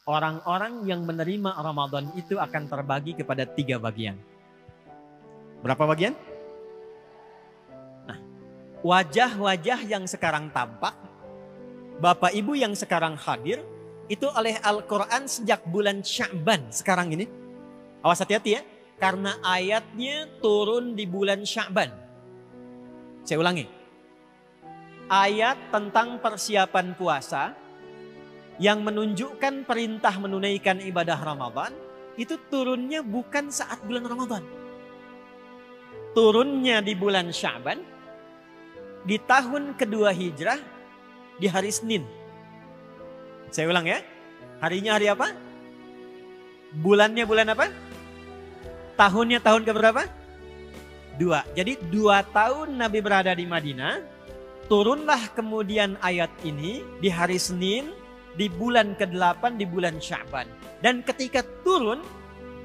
Orang-orang yang menerima Ramadan itu akan terbagi kepada 3 bagian. Berapa bagian? Nah, wajah-wajah yang sekarang tampak, Bapak Ibu yang sekarang hadir, itu oleh Al-Quran sejak bulan Sya'ban sekarang ini. Awas hati-hati ya, karena ayatnya turun di bulan Sya'ban. Saya ulangi. Ayat tentang persiapan puasa yang menunjukkan perintah menunaikan ibadah Ramadan itu turunnya bukan saat bulan Ramadan. Turunnya di bulan Sya'ban di tahun kedua Hijrah di hari Senin. Saya ulang ya. Harinya hari apa? Bulannya bulan apa? Tahunnya tahun keberapa? 2. Jadi 2 tahun Nabi berada di Madinah. Turunlah kemudian ayat ini di hari Senin di bulan ke-8 di bulan Sya'ban. Dan ketika turun,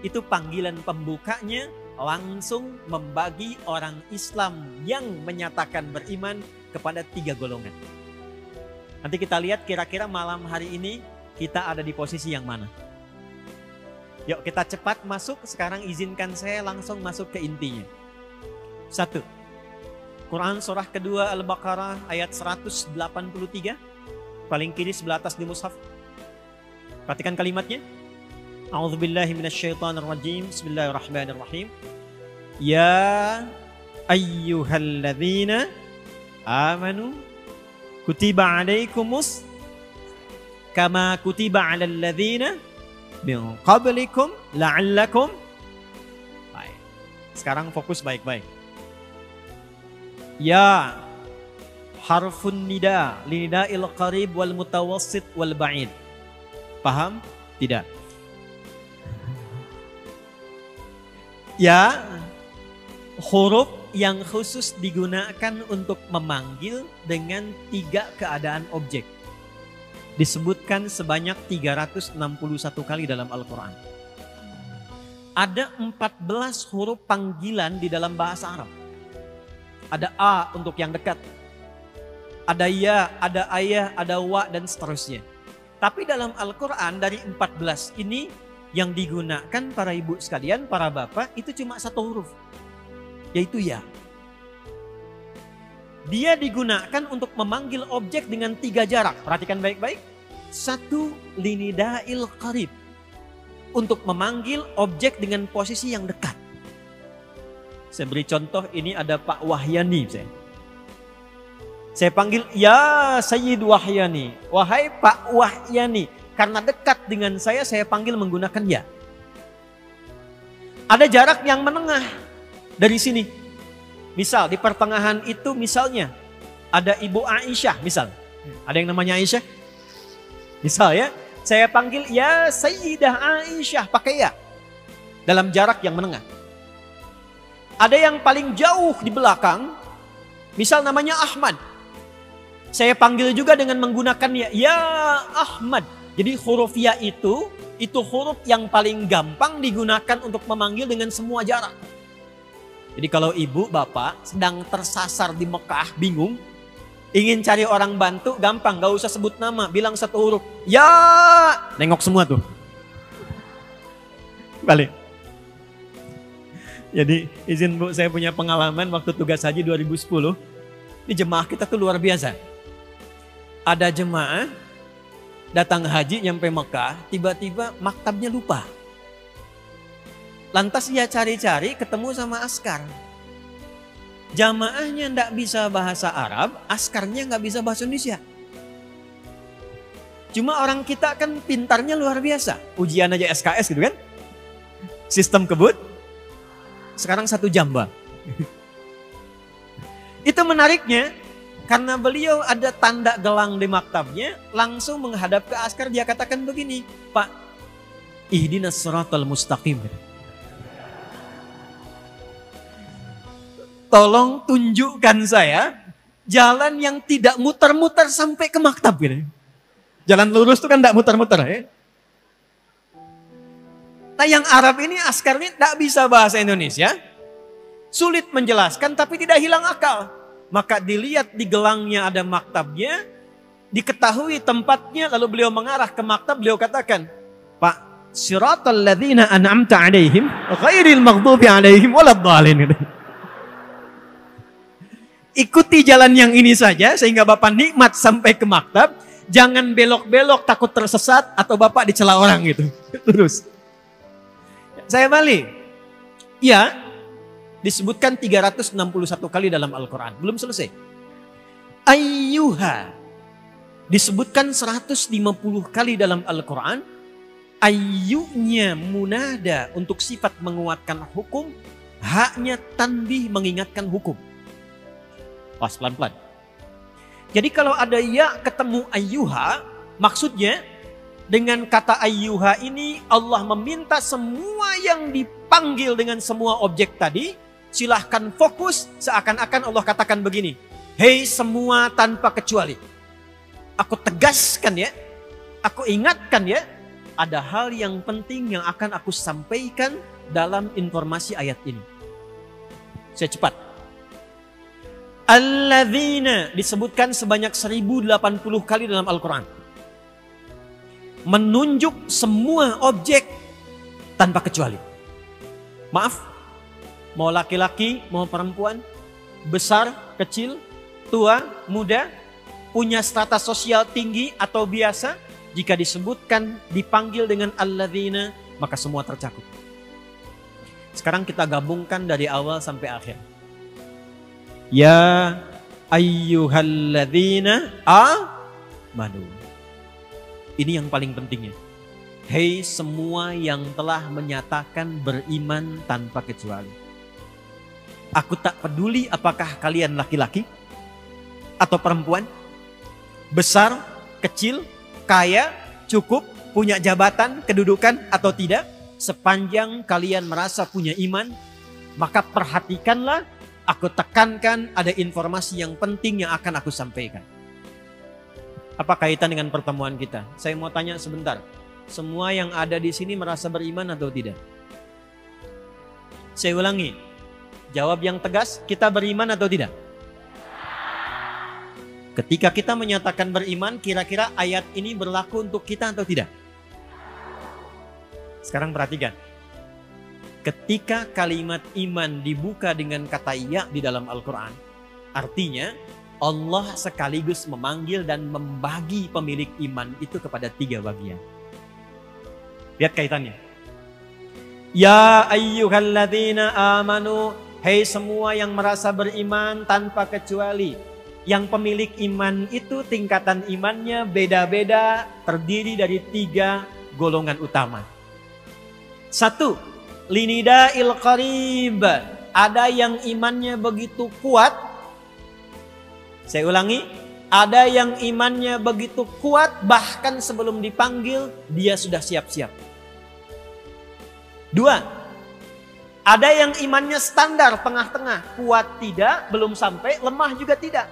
itu panggilan pembukanya langsung membagi orang Islam yang menyatakan beriman kepada 3 golongan. Nanti kita lihat kira-kira malam hari ini kita ada di posisi yang mana. Yuk kita cepat masuk, sekarang izinkan saya langsung masuk ke intinya. 1. Quran surah kedua Al-Baqarah ayat 183. Paling kiri sebelah atas di mushaf. Perhatikan kalimatnya. A'udzubillahi minasyaitonirrajim. Bismillahirrahmanirrahim. Ya ayyuhalladzina amanu kutiba alaikumus kama kutiba alal ladzina min qablikum la'allakum. Baik. Sekarang fokus baik-baik. Ya harfun nida, linida'il qarib wal mutawassit wal ba'id. Paham? Tidak. Ya, huruf yang khusus digunakan untuk memanggil dengan 3 keadaan objek. Disebutkan sebanyak 361 kali dalam Al-Quran. Ada 14 huruf panggilan di dalam bahasa Arab. Ada A untuk yang dekat. Ada ya, ada ayah, ada wa, dan seterusnya. Tapi dalam Al-Quran dari 14 ini yang digunakan para ibu sekalian, para bapak, itu cuma 1 huruf. Yaitu ya. Dia digunakan untuk memanggil objek dengan 3 jarak. Perhatikan baik-baik. 1, linida'il qarib. Untuk memanggil objek dengan posisi yang dekat. Saya beri contoh, ini ada Pak Wahyani. Saya panggil, ya Sayyid Wahyani. Wahai Pak Wahyani. Karena dekat dengan saya panggil menggunakan ya. Ada jarak yang menengah dari sini. Misal di pertengahan itu misalnya ada Ibu Aisyah misal. Ada yang namanya Aisyah? Misal ya, saya panggil ya Sayyidah Aisyah pakai ya. Dalam jarak yang menengah. Ada yang paling jauh di belakang. Misal namanya Ahmad. Saya panggil juga dengan menggunakan ya Ahmad. Jadi huruf ya itu huruf yang paling gampang digunakan untuk memanggil dengan semua jarak. Jadi kalau ibu bapak sedang tersasar di Mekah bingung, ingin cari orang bantu gampang, gak usah sebut nama, bilang 1 huruf. Ya, nengok semua tuh. Balik. Jadi izin Bu, saya punya pengalaman waktu tugas haji 2010. Ini jemaah kita tuh luar biasa. Ada jemaah datang haji nyampe Mekah, tiba-tiba maktabnya lupa. Lantas dia cari-cari ketemu sama askar. Jamaahnya nggak bisa bahasa Arab, askarnya nggak bisa bahasa Indonesia. Cuma orang kita kan pintarnya luar biasa. Ujian aja SKS gitu kan. Sistem kebut. Sekarang 1 jam Bang. Itu menariknya. Karena beliau ada tanda gelang di maktabnya, langsung menghadap ke askar, dia katakan begini, Pak, ihdinas siratal mustaqim. Tolong tunjukkan saya jalan yang tidak muter-muter sampai ke maktab. Jalan lurus itu kan tidak muter-muter. Ya? Nah yang Arab ini askarnya tidak bisa bahasa Indonesia, sulit menjelaskan tapi tidak hilang akal. Maka dilihat di gelangnya ada maktabnya, diketahui tempatnya, lalu beliau mengarah ke maktab, beliau katakan, Siratal ladzina an'amta 'alaihim ghairil maghdubi 'alaihim waladdallin. Ikuti jalan yang ini saja sehingga Bapak nikmat sampai ke maktab. Jangan belok-belok takut tersesat atau Bapak dicela orang gitu. Terus. Saya balik. Ya, disebutkan 361 kali dalam Al-Quran. Belum selesai. Ayyuha. Disebutkan 150 kali dalam Al-Quran. Ayyunya munada untuk sifat menguatkan hukum. Haknya tanbih mengingatkan hukum. Pas pelan-pelan. Jadi kalau ada ya ketemu ayyuha, maksudnya dengan kata ayyuha ini Allah meminta semua yang dipanggil dengan semua objek tadi, silahkan fokus seakan-akan Allah katakan begini. Hei semua tanpa kecuali. Aku tegaskan ya, aku ingatkan ya, ada hal yang penting yang akan aku sampaikan dalam informasi ayat ini. Saya cepat. Alladzina disebutkan sebanyak 1080 kali dalam Al-Quran. Menunjuk semua objek tanpa kecuali. Maaf, mau laki-laki, mau perempuan, besar, kecil, tua, muda, punya strata sosial tinggi atau biasa, jika disebutkan dipanggil dengan alladzina, maka semua tercakup. Sekarang kita gabungkan dari awal sampai akhir. Ya ayyuhalladzina amanu. Ini yang paling pentingnya. Hei semua yang telah menyatakan beriman tanpa kecuali. Aku tak peduli apakah kalian laki-laki atau perempuan, besar, kecil, kaya, cukup, punya jabatan, kedudukan atau tidak. Sepanjang kalian merasa punya iman, maka perhatikanlah. Aku tekankan ada informasi yang penting yang akan aku sampaikan. Apa kaitan dengan pertemuan kita? Saya mau tanya sebentar. Semua yang ada di sini merasa beriman atau tidak? Saya ulangi. Jawab yang tegas, kita beriman atau tidak? Ketika kita menyatakan beriman, kira-kira ayat ini berlaku untuk kita atau tidak? Sekarang perhatikan. Ketika kalimat iman dibuka dengan kata ya di dalam Al-Quran, artinya Allah sekaligus memanggil dan membagi pemilik iman itu kepada 3 bagian. Lihat kaitannya. Ya ayyuhalladzina amanu, hei semua yang merasa beriman tanpa kecuali. Yang pemilik iman itu tingkatan imannya beda-beda, terdiri dari 3 golongan utama. 1. Linida'il qarib. Ada yang imannya begitu kuat. Saya ulangi. Ada yang imannya begitu kuat. Bahkan sebelum dipanggil dia sudah siap-siap. 2. Ada yang imannya standar tengah-tengah. Kuat tidak, belum sampai, lemah juga tidak.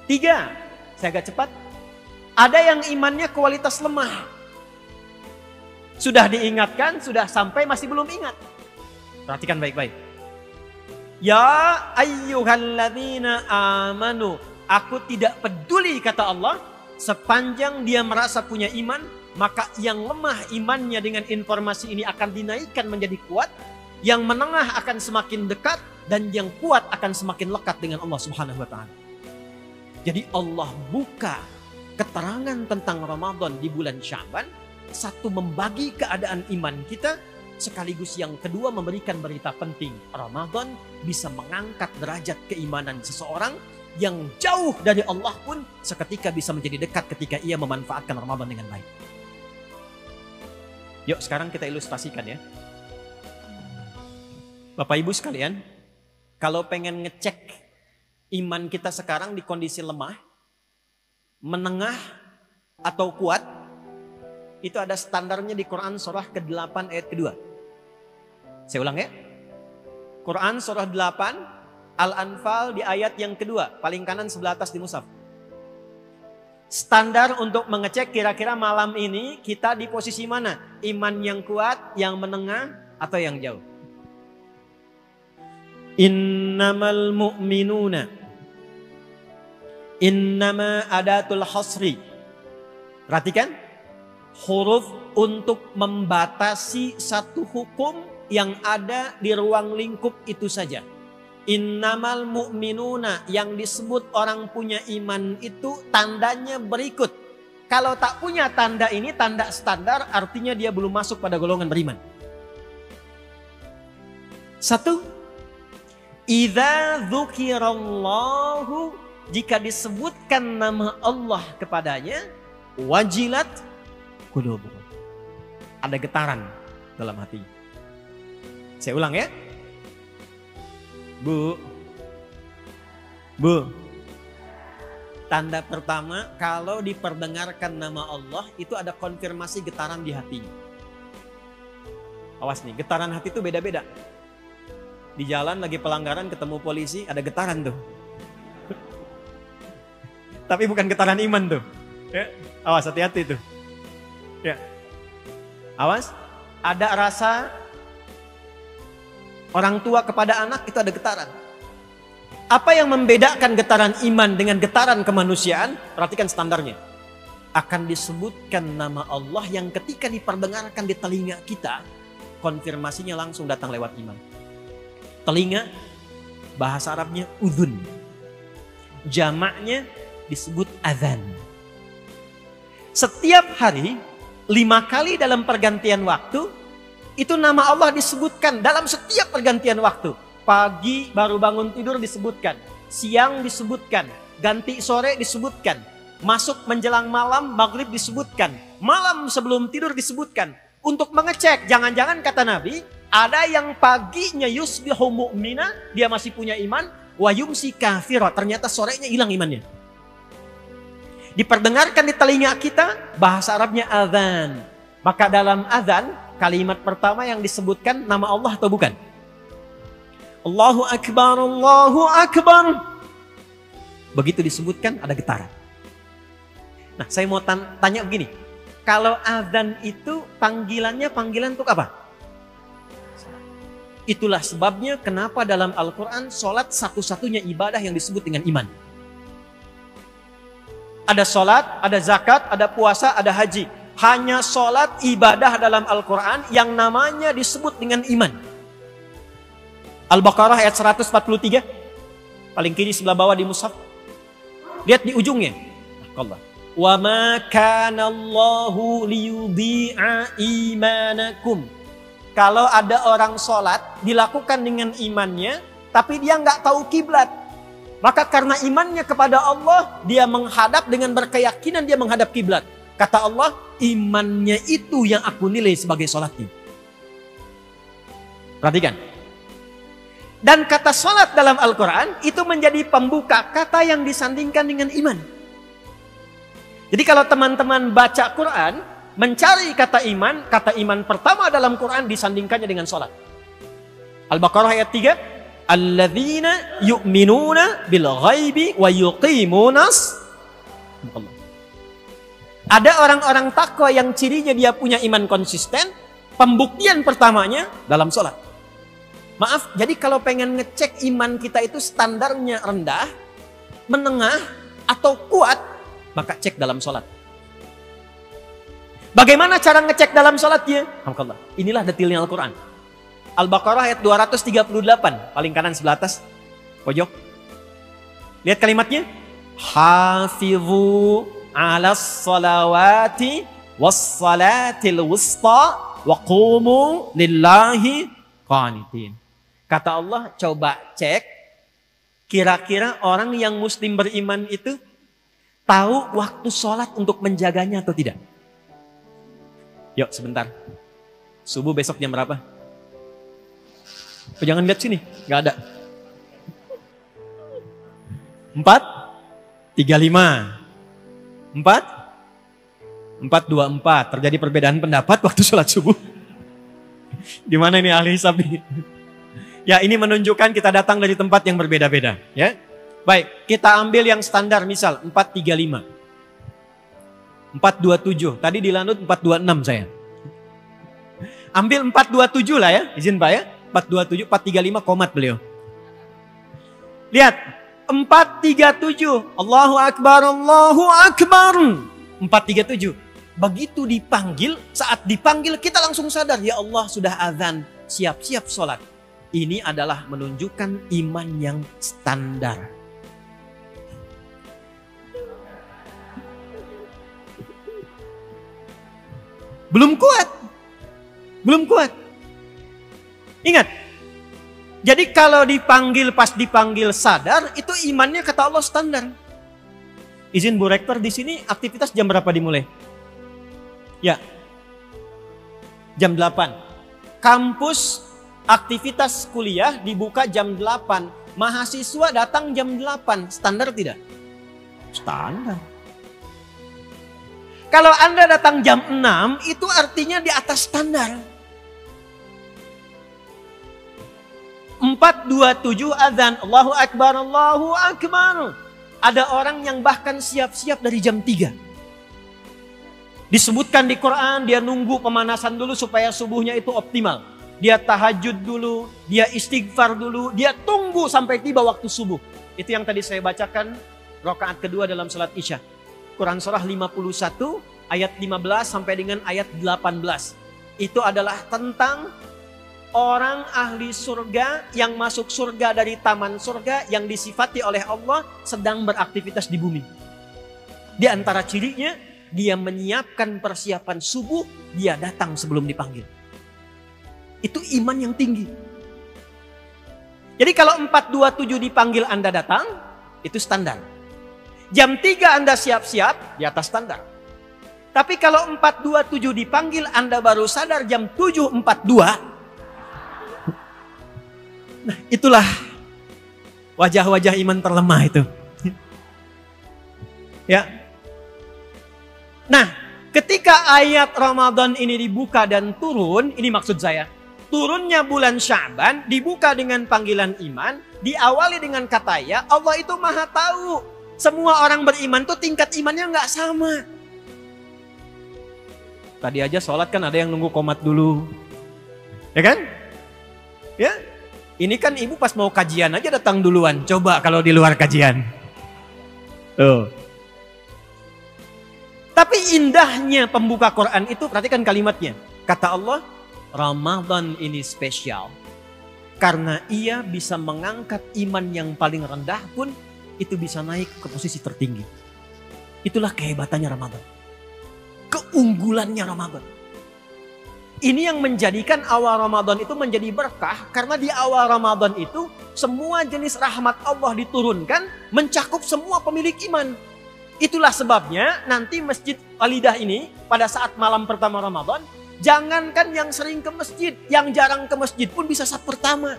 3. Saya agak cepat. Ada yang imannya kualitas lemah. Sudah diingatkan, sudah sampai, masih belum ingat. Perhatikan baik-baik. Ya ayyuhalladzina amanu. Aku tidak peduli kata Allah. Sepanjang dia merasa punya iman, maka yang lemah imannya dengan informasi ini akan dinaikkan menjadi kuat. Yang menengah akan semakin dekat. Dan yang kuat akan semakin lekat dengan Allah Subhanahu wa ta'ala. Jadi Allah buka keterangan tentang Ramadan di bulan Sya'ban. 1, membagi keadaan iman kita, sekaligus yang kedua memberikan berita penting. Ramadan bisa mengangkat derajat keimanan seseorang yang jauh dari Allah pun seketika bisa menjadi dekat ketika ia memanfaatkan Ramadan dengan baik. Yuk sekarang kita ilustrasikan ya. Bapak Ibu sekalian, kalau pengen ngecek iman kita sekarang di kondisi lemah, menengah atau kuat, itu ada standarnya di Quran surah ke-8 ayat kedua. Saya ulang ya. Quran surah 8 Al-Anfal di ayat yang kedua, paling kanan sebelah atas di mushaf. Standar untuk mengecek kira-kira malam ini kita di posisi mana? Iman yang kuat, yang menengah, atau yang jauh? Innamal mu'minuna. Innama adatul hasri. Perhatikan. huruf untuk membatasi satu hukum yang ada di ruang lingkup itu saja. Innamal mu'minuna, yang disebut orang punya iman itu tandanya berikut. Kalau tak punya tanda ini, tanda standar, artinya dia belum masuk pada golongan beriman. Satu, idza dzukirallahu, jika disebutkan nama Allah kepadanya, wajilat qulubuhum, ada getaran dalam hatinya. Saya ulang ya. Bu, tanda pertama kalau diperdengarkan nama Allah itu ada konfirmasi getaran di hatinya. Awas nih, getaran hati itu beda-beda. Di jalan lagi pelanggaran ketemu polisi ada getaran tuh. Tapi bukan getaran iman tuh. Ya, awas, hati-hati tuh. Ya. Awas, ada rasa orang tua kepada anak itu ada getaran. Apa yang membedakan getaran iman dengan getaran kemanusiaan? Perhatikan standarnya. Akan disebutkan nama Allah yang ketika diperdengarkan di telinga kita, konfirmasinya langsung datang lewat iman. Telinga, bahasa Arabnya udhun. Jamaknya disebut adzan. Setiap hari, 5 kali dalam pergantian waktu, itu nama Allah disebutkan dalam setiap pergantian waktu. Pagi baru bangun tidur disebutkan. Siang disebutkan. Ganti sore disebutkan. Masuk menjelang malam, maghrib disebutkan. Malam sebelum tidur disebutkan. Untuk mengecek, jangan-jangan kata Nabi, ada yang paginya yusbihu mu'mina, dia masih punya iman. Wa yumsi kafira, ternyata sorenya hilang imannya. Diperdengarkan di telinga kita, bahasa Arabnya adzan. Maka dalam adzan, kalimat pertama yang disebutkan nama Allah atau bukan? Allahu Akbar, Allahu Akbar. Begitu disebutkan ada getaran. Nah, saya mau tanya begini. Kalau azan itu panggilan untuk apa? Itulah sebabnya kenapa dalam Al-Quran sholat satu-satunya ibadah yang disebut dengan iman. Ada sholat, ada zakat, ada puasa, ada haji. Hanya sholat ibadah dalam Al-Quran yang namanya disebut dengan iman. Al-Baqarah ayat 143. Paling kiri sebelah bawah di mushaf. Lihat di ujungnya. Allah. Wa ma kana Allahu liyudhi'a imanakum. Kalau ada orang sholat dilakukan dengan imannya, tapi dia nggak tahu kiblat. Maka karena imannya kepada Allah, dia menghadap dengan berkeyakinan dia menghadap kiblat. Kata Allah, imannya itu yang aku nilai sebagai sholatnya. Perhatikan. Dan kata sholat dalam Al-Quran itu menjadi pembuka kata yang disandingkan dengan iman. Jadi kalau teman-teman baca Quran, mencari kata iman pertama dalam Quran disandingkannya dengan sholat. Al-Baqarah ayat 3. Alladzina yu'minuna bil ghaibi wa yuqimunas. Ada orang-orang takwa yang cirinya dia punya iman konsisten. Pembuktian pertamanya dalam sholat. Maaf, jadi kalau pengen ngecek iman kita itu standarnya rendah, menengah, atau kuat, maka cek dalam sholat. Bagaimana cara ngecek dalam sholatnya? Alhamdulillah. Inilah detailnya Al-Quran. Al-Baqarah ayat 238, paling kanan sebelah atas, pojok. Lihat kalimatnya. Hafizu alas salawati was salatil wusta wa qumu lillahi qanitin. Kata Allah, coba cek kira-kira orang yang muslim beriman itu tahu waktu sholat untuk menjaganya atau tidak? Yuk sebentar. Subuh besok jam berapa? Oh, jangan lihat sini, nggak ada. 4:35. 4:24. Terjadi perbedaan pendapat waktu sholat subuh. Gimana ini ahli hisab nih? Ya, ini menunjukkan kita datang dari tempat yang berbeda-beda. Ya, baik, kita ambil yang standar, misal 4:35. 4:27. Tadi di Lanut 4:26 saya. Ambil 4:27 lah ya, izin Pak ya. 4:27, 4:35 komat beliau. Lihat, 4:37. Allahu Akbar, Allahu Akbar. 4:37. begitu dipanggil, saat dipanggil kita langsung sadar, ya Allah sudah azan, siap-siap sholat. Ini adalah menunjukkan iman yang standar. Belum kuat. Belum kuat. Ingat. Jadi kalau dipanggil, pas dipanggil sadar, itu imannya kata Allah standar. Izin Bu Rektor, di sini aktivitas jam berapa dimulai? Ya. Jam 8. Kampus aktivitas kuliah dibuka jam 8. Mahasiswa datang jam 8. Standar tidak? Standar. Kalau Anda datang jam 6, itu artinya di atas standar. 4:27 azan, Allahu Akbar, Allahu Akbar. Ada orang yang bahkan siap-siap dari jam 3. Disebutkan di Quran, dia nunggu pemanasan dulu supaya subuhnya itu optimal. Dia tahajud dulu, dia istighfar dulu, dia tunggu sampai tiba waktu subuh. Itu yang tadi saya bacakan, rakaat kedua dalam salat Isya. Quran surah 51 ayat 15 sampai dengan ayat 18. Itu adalah tentang orang ahli surga yang masuk surga dari taman surga yang disifati oleh Allah sedang beraktivitas di bumi. Di antara cirinya, dia menyiapkan persiapan subuh, dia datang sebelum dipanggil. Itu iman yang tinggi. Jadi kalau 4:27 dipanggil Anda datang, itu standar. Jam 3 Anda siap-siap, di atas standar. Tapi kalau 4:27 dipanggil Anda baru sadar jam 7:42, nah itulah wajah-wajah iman terlemah itu. Ya. Nah, ketika ayat Ramadan ini dibuka dan turun, ini maksud saya. Turunnya bulan Sya'ban dibuka dengan panggilan iman, diawali dengan kata ya, Allah itu maha tahu. Semua orang beriman tuh tingkat imannya nggak sama. Tadi aja sholat kan ada yang nunggu qomat dulu. Ya kan? Ya. Ini kan ibu pas mau kajian aja datang duluan. Coba kalau di luar kajian. Tuh. Tapi indahnya pembuka Quran itu, perhatikan kalimatnya. Kata Allah, Ramadan ini spesial. Karena ia bisa mengangkat iman yang paling rendah pun, itu bisa naik ke posisi tertinggi. Itulah kehebatannya Ramadan. Keunggulannya Ramadan. Ini yang menjadikan awal Ramadan itu menjadi berkah. Karena di awal Ramadan itu, semua jenis rahmat Allah diturunkan, mencakup semua pemilik iman. Itulah sebabnya nanti Masjid Walidah ini pada saat malam pertama Ramadan, jangankan yang sering ke masjid, yang jarang ke masjid pun bisa saf pertama.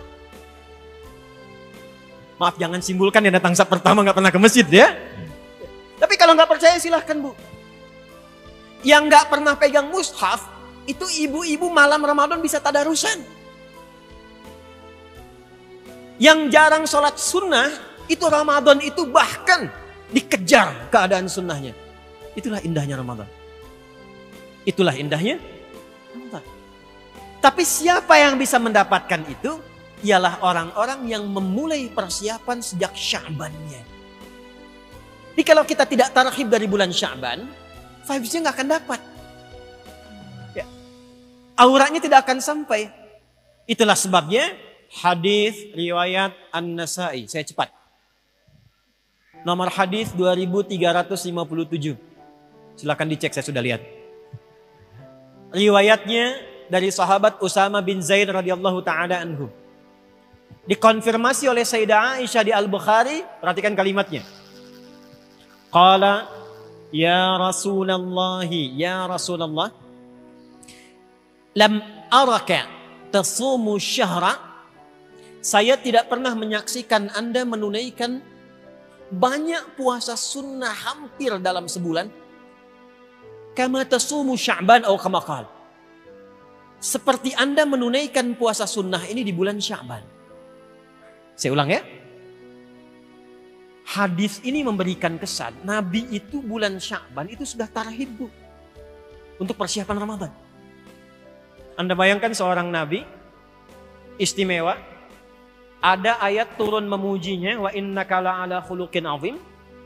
Maaf, jangan simpulkan yang datang saf pertama nggak pernah ke masjid ya. Tapi kalau nggak percaya silahkan Bu. Yang nggak pernah pegang mushaf, itu ibu-ibu malam Ramadan bisa tadarusan. Yang jarang sholat sunnah, itu Ramadan itu bahkan dikejar keadaan sunnahnya. Itulah indahnya Ramadan. Itulah indahnya Ramadan. Tapi siapa yang bisa mendapatkan itu? Ialah orang-orang yang memulai persiapan sejak Sya'bannya. Jadi kalau kita tidak tarhib dari bulan Sya'ban, vibes-nya nggak akan dapat. Ya. Auranya tidak akan sampai. Itulah sebabnya hadis riwayat An-Nasa'i. Saya cepat. Nomor hadis 2357. Silakan dicek, saya sudah lihat. Riwayatnya dari sahabat Usama bin Zaid radhiyallahu taala anhu. Dikonfirmasi oleh Sayyidah Aisyah di Al-Bukhari, perhatikan kalimatnya. Qala ya Rasulullah, ya Rasulullah, lam araka tasumu syahra. Saya tidak pernah menyaksikan Anda menunaikan banyak puasa sunnah hampir dalam sebulan. Kama tasumu Sya'ban atau kama qala. Seperti Anda menunaikan puasa sunnah ini di bulan Sya'ban. Saya ulang ya. Hadis ini memberikan kesan Nabi itu bulan Sya'ban itu sudah tarhib Bu, untuk persiapan Ramadan. Anda bayangkan seorang Nabi istimewa, ada ayat turun memujinya, wa innaka la'ala khuluqin azim.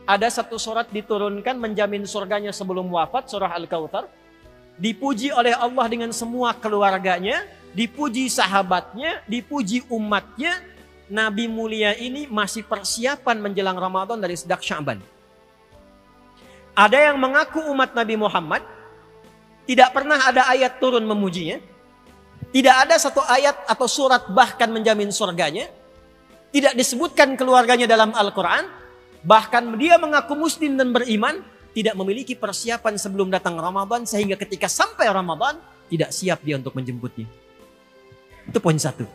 Ada satu surat diturunkan menjamin surganya sebelum wafat, surah Al-Kautsar. dipuji oleh Allah dengan semua keluarganya, dipuji sahabatnya, dipuji umatnya. Nabi mulia ini masih persiapan menjelang Ramadan dari sejak Sya'ban. Ada yang mengaku umat Nabi Muhammad, tidak pernah ada ayat turun memujinya. Tidak ada satu ayat atau surat bahkan menjamin surganya. Tidak disebutkan keluarganya dalam Al-Quran. Bahkan dia mengaku muslim dan beriman, tidak memiliki persiapan sebelum datang Ramadan, sehingga ketika sampai Ramadan tidak siap dia untuk menjemputnya. Itu poin satu.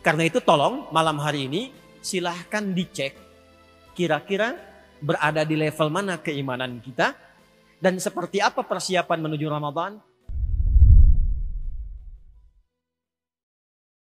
Karena itu tolong malam hari ini silahkan dicek kira-kira berada di level mana keimanan kita dan seperti apa persiapan menuju Ramadan.